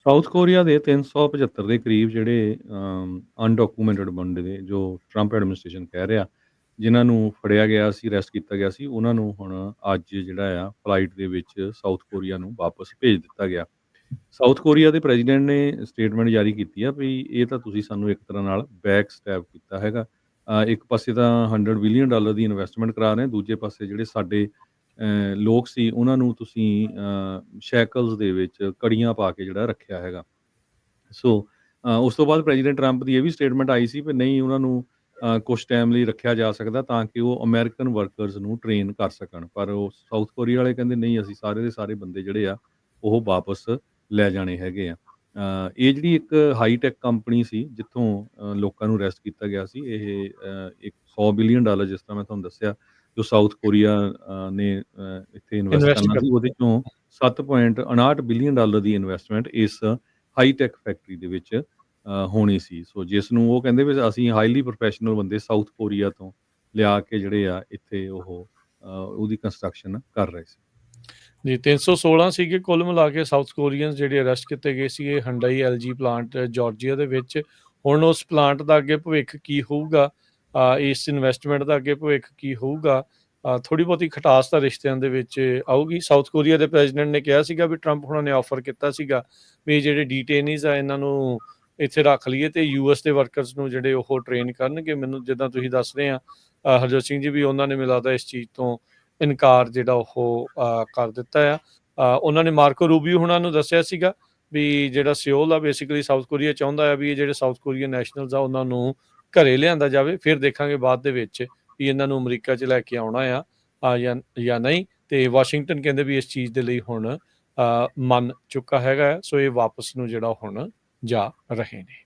South Korea ਦੇ 375 ਦੇ ਕਰੀਬ ਜਿਹੜੇ ਅਨਡਾਕੂਮੈਂਟਡ ਬੰਦੇ ਨੇ, ਜੋ ਟਰੰਪ ਐਡਮਿਨਿਸਟ੍ਰੇਸ਼ਨ ਕਹਿ ਰਿਹਾ, ਜਿਨ੍ਹਾਂ ਨੂੰ ਫੜਿਆ ਗਿਆ ਸੀ, ਅਰੈਸਟ ਕੀਤਾ ਗਿਆ ਸੀ, ਉਹਨਾਂ ਨੂੰ ਹੁਣ ਅੱਜ ਜਿਹੜਾ ਆ ਫਲਾਈਟ ਦੇ ਵਿੱਚ ਸਾਊਥ ਕੋਰੀਆ ਨੂੰ ਵਾਪਸ ਭੇਜ ਦਿੱਤਾ ਗਿਆ। ਸਾਊਥ ਕੋਰੀਆ ਦੇ ਪ੍ਰੈਜ਼ੀਡੈਂਟ ਨੇ ਸਟੇਟਮੈਂਟ ਜਾਰੀ ਕੀਤੀ ਆ ਵੀ ਇਹ ਤਾਂ ਤੁਸੀਂ ਸਾਨੂੰ ਇੱਕ ਤਰ੍ਹਾਂ ਨਾਲ ਬੈਕ ਸਟੈਪ ਕੀਤਾ ਹੈਗਾ। ਇੱਕ ਪਾਸੇ ਤਾਂ $100 ਬਿਲੀਅਨ ਦੀ ਇਨਵੈਸਟਮੈਂਟ ਕਰਾ ਰਹੇ, ਦੂਜੇ ਪਾਸੇ ਜਿਹੜੇ ਸਾਡੇ ਲੋਕ ਸੀ ਉਹਨਾਂ ਨੂੰ ਤੁਸੀਂ ਸ਼ੈਕਲਸ ਦੇ ਵਿੱਚ ਕੜੀਆਂ ਪਾ ਕੇ ਜਿਹੜਾ ਰੱਖਿਆ ਹੈਗਾ। ਸੋ ਉਸ ਤੋਂ ਬਾਅਦ ਪ੍ਰੈਜ਼ੀਡੈਂਟ ਟਰੰਪ ਦੀ ਇਹ ਵੀ ਸਟੇਟਮੈਂਟ ਆਈ ਸੀ ਵੀ ਨਹੀਂ, ਉਹਨਾਂ ਨੂੰ ਕੁਛ ਟਾਈਮ ਲਈ ਰੱਖਿਆ ਜਾ ਸਕਦਾ ਤਾਂ ਕਿ ਉਹ ਅਮਰੀਕਨ ਵਰਕਰਸ ਨੂੰ ਟ੍ਰੇਨ ਕਰ ਸਕਣ, ਪਰ ਉਹ ਸਾਊਥ ਕੋਰੀਆ ਵਾਲੇ ਕਹਿੰਦੇ ਨਹੀਂ, ਅਸੀਂ ਸਾਰੇ ਦੇ ਸਾਰੇ ਬੰਦੇ ਜਿਹੜੇ ਆ ਉਹ ਵਾਪਸ ਲੈ ਜਾਣੇ ਹੈਗੇ ਆ। ਇਹ ਜਿਹੜੀ ਇੱਕ ਹਾਈਟੈਕ ਕੰਪਨੀ ਸੀ ਜਿੱਥੋਂ ਲੋਕਾਂ ਨੂੰ ਅਰੈਸਟ ਕੀਤਾ ਗਿਆ ਸੀ, ਇਹ ਇੱਕ $100 ਬਿਲੀਅਨ, ਜਿਸ ਤਰ੍ਹਾਂ ਮੈਂ ਤੁਹਾਨੂੰ ਦੱਸਿਆ, ਜੋ ਸਾਊਥ ਕੋਰੀਆ ਨੇ ਇੱਥੇ ਇਨਵੈਸਟ ਇਨਵੈਸਟ ਕਰਨਾ ਸੀ, ਉਹਦੇ ਚੋਂ $7.59 ਬਿਲੀਅਨ ਦੀ ਇਨਵੈਸਟਮੈਂਟ ਇਸ ਹਾਈਟੈਕ ਫੈਕਟਰੀ ਦੇ ਵਿੱਚ ਹੋਣੀ ਸੀ। ਸੋ ਜਿਸ ਨੂੰ ਉਹ ਕਹਿੰਦੇ ਵੀ ਅਸੀਂ ਹਾਈਲੀ ਪ੍ਰੋਫੈਸ਼ਨਲ ਬੰਦੇ ਸਾਊਥ ਕੋਰੀਆ ਤੋਂ ਲਿਆ ਕੇ ਜਿਹੜੇ ਆ ਇੱਥੇ ਉਹ ਉਹਦੀ ਕੰਸਟਰਕਸ਼ਨ ਕਰ ਰਹੇ ਸੀ। ਜੀ 316 ਸੀਗੇ ਕੁੱਲ ਮਿਲਾ ਕੇ ਸਾਊਥ ਕੋਰੀਅਨਸ ਜਿਹੜੇ ਅਰੈਸਟ ਕੀਤੇ ਗਏ ਸੀਗੇ ਹੰਡਾਈ ਐਲਜੀ ਪਲਾਂਟ ਜਾਰਜੀਆ ਦੇ ਵਿੱਚ। ਹੁਣ ਉਸ ਪਲਾਂਟ ਦਾ ਅੱਗੇ ਭਵਿੱਖ ਕੀ ਹੋਊਗਾ, ਇਸ ਇਨਵੈਸਟਮੈਂਟ ਦਾ ਅੱਗੇ ਭਵਿੱਖ ਕੀ ਹੋਊਗਾ, ਥੋੜ੍ਹੀ ਬਹੁਤੀ ਖਟਾਸ ਤਾਂ ਰਿਸ਼ਤਿਆਂ ਦੇ ਵਿੱਚ ਆਊਗੀ। ਸਾਊਥ ਕੋਰੀਆ ਦੇ ਪ੍ਰੈਜ਼ੀਡੈਂਟ ਨੇ ਕਿਹਾ ਸੀਗਾ ਵੀ ਟਰੰਪ ਹੁਣਾਂ ਨੇ ਆਫਰ ਕੀਤਾ ਸੀਗਾ ਵੀ ਜਿਹੜੇ ਡੀਟੇਨੀਜ਼ ਆ ਇਹਨਾਂ ਨੂੰ ਇੱਥੇ ਰੱਖ ਲਈਏ ਤੇ ਯੂਐਸ ਦੇ ਵਰਕਰਸ ਨੂੰ ਜਿਹੜੇ ਉਹ ਟ੍ਰੇਨ ਕਰਨਗੇ। ਮੈਨੂੰ ਜਿੱਦਾਂ ਤੁਸੀਂ ਦੱਸ ਰਹੇ ਆ ਹਰਜੋਤ ਸਿੰਘ ਜੀ, ਵੀ ਉਹਨਾਂ ਨੇ ਮੈਨੂੰ ਲੱਗਦਾ ਇਸ ਚੀਜ਼ ਤੋਂ ਇਨਕਾਰ ਜਿਹੜਾ ਉਹ ਕਰ ਦਿੱਤਾ ਆ। ਉਹਨਾਂ ਨੇ ਮਾਰਕੋ ਰੂਬੀਓ ਹੁਣਾਂ ਨੂੰ ਦੱਸਿਆ ਸੀਗਾ ਵੀ ਜਿਹੜਾ ਸਿਓਲ ਆ ਬੇਸਿਕਲੀ ਸਾਊਥ ਕੋਰੀਆ ਚਾਹੁੰਦਾ ਆ ਵੀ ਇਹ ਜਿਹੜੇ ਸਾਊਥ ਕੋਰੀਅਨ ਨੈਸ਼ਨਲਸ ਆ ਉਹਨਾਂ ਨੂੰ ਘਰੇ ਲਿਆਂਦਾ ਜਾਵੇ, ਫਿਰ ਦੇਖਾਂਗੇ ਬਾਅਦ ਦੇ ਵਿੱਚ ਵੀ ਇਹਨਾਂ ਨੂੰ ਅਮਰੀਕਾ 'ਚ ਲੈ ਕੇ ਆਉਣਾ ਆ ਜਾਂ ਨਹੀਂ। ਤੇ ਵਾਸ਼ਿੰਗਟਨ ਕਹਿੰਦੇ ਵੀ ਇਸ ਚੀਜ਼ ਦੇ ਲਈ ਹੁਣ ਮੰਨ ਚੁੱਕਾ ਹੈਗਾ, ਸੋ ਇਹ ਵਾਪਸ ਨੂੰ ਜਿਹੜਾ ਹੁਣ ਜਾ ਰਹੇ ਨੇ।